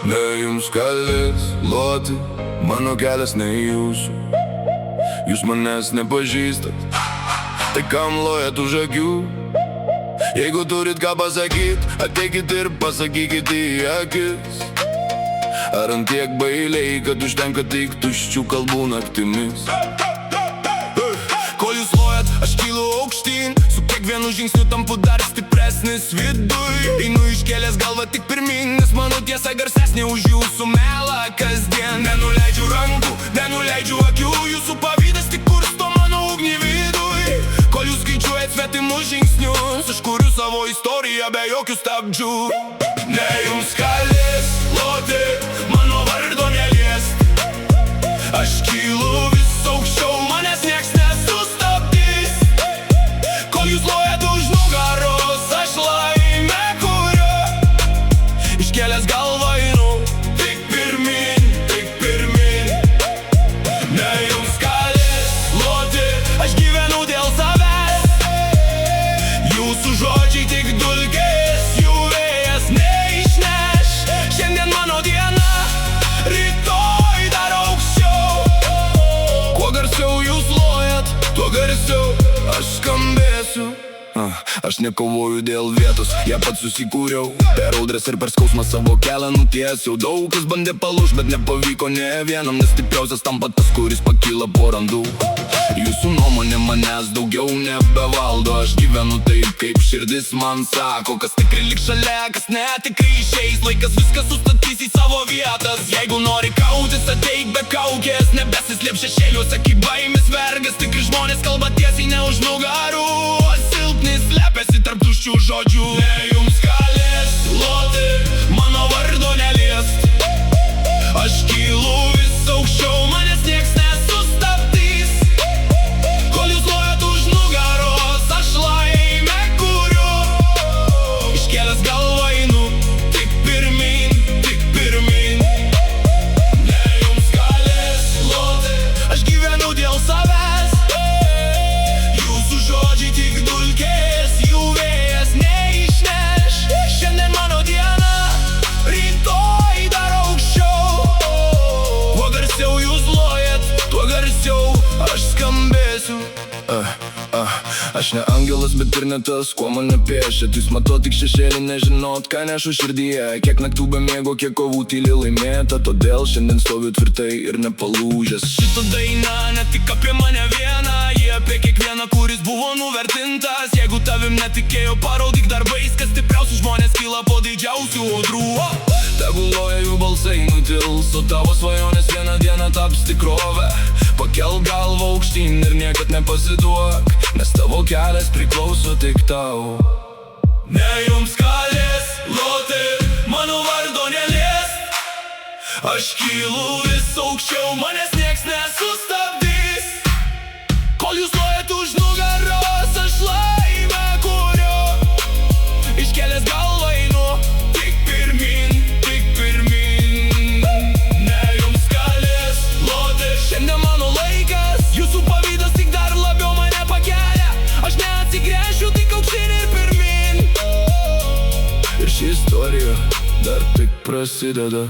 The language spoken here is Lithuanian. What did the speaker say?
Ne jums galės loti, mano kelias ne jūsų. Jūs manęs nepažįstat, tai kam lojat už akių? Jeigu turit ką pasakyt, ateikit ir pasakykit į akis. Ar ant tiek bailiai, kad užtenka tik tuščių kalbų naktimis? Kol jūs lojat, aš kylu aukštyn, su kiekvienu žingsniu tampu dar stipresnis viduj. Einu iškėlęs galvą tik pirmin, nes mano tiesa garsesnė už jūsų melą kasdien. Nenuleidžiu rankų, nenuleidžiu akių, jūsų pavydas tik kursto mano ugnį viduj. Kol jūs skaičiuojat svetimus žingsnius, aš kuriu savo istoriją be jokių stabdžių. Ne jums galės loti, mano vardo neliest. Aš kylu vis aukščiau, manęs nieks nesustabdys. Kol jūs lojat už nugaros, aš laimę kuriu. Iškėlęs galvą einu tik pirmin, tik pirmin. Ne jums galės loti, aš gyvenu dėl savęs. Jūsų žodžiai tik dulkės, jų vėjas neišneš. Šiandien mano diena, rytoj dar aukščiau. Kuo garsiau jūs lojat, tuo garsiau aš skambėsiu. Aš nekovoju dėl vietos, ją pats susikūriau. Per audras ir per skausmą savo kelią nutiesiau. Daug kas bandė palūžt, bet nepavyko ne vienam, nes stipriausias tampa tas, kuris pakyla po randų. Jūsų nuomonė manęs daugiau nebevaldo. Aš gyvenu taip, kaip širdis man sako. Kas tikrai lik šalia, kas netikrai išeis. Laikas viską sustatys į savo vietas. Jeigu nori kautis, ateik be kaukės. Nebesislėp šešėliuose, kaip baimės vergas. Tikri žmonės kalba tiesiai, ne už nugarų. Silpni slepiasi tarp tuščių žodžių. Ne jums galės loti, mano vardo neliest. Aš kylu vis aukščiau, manęs nieks nesustabdys. Kol jūs lojat už nugaros, aš laimę kuriu. Iškėlęs galvą einu tik pirmin, tik pirmin. Ne jums galės loti, aš gyvenu dėl savęs. Jūsų žodžiai tik dulkės, jų vėjas neišneš. Šiandien mano diena, rytoj dar aukščiau. Kuo garsiau jūs lojat, tuo garsiau aš skambėsiu. Aš ne angelas, bet ir ne tas, kuo mane piešėt. Jūs matot tik šešėlį, nežinot, ką nešu širdyje. Kiek naktų be miego, kiek kovų tyli laimėta. Todėl šiandien stoviu tvirtai ir nepalūžęs. Šita daina ne tik apie mane vieną, jie apie kiekvieną, kuris buvo nuvertintas. Jeigu tavim netikėjo, parodyk darbais, kad stipriausių žmonės kyla po didžiausių audrų. Tegu loja jų balsai nutils, o tavo svajonės vieną dieną taps tikrove. Pakelk galvą aukštyn ir niekad nepasiduok, nes tavo kelias priklauso tik tau. Ne jums galės loti, mano vardo neliest. Aš kylu vis aukščiau, manęs nieks nesustabdys. Kol jūs lojat už nugaros, aš laimę kuriu. Iškėlęs galvą einu tik pirmin, tik pirmin. Ne jums galės loti, šiandien mano laikas. Jūsų pavydas tik dar labiau mane pakelia. Aš neatsigręšiu tik aukštyn ir pirmin. Ir ši istorija dar tik prasideda.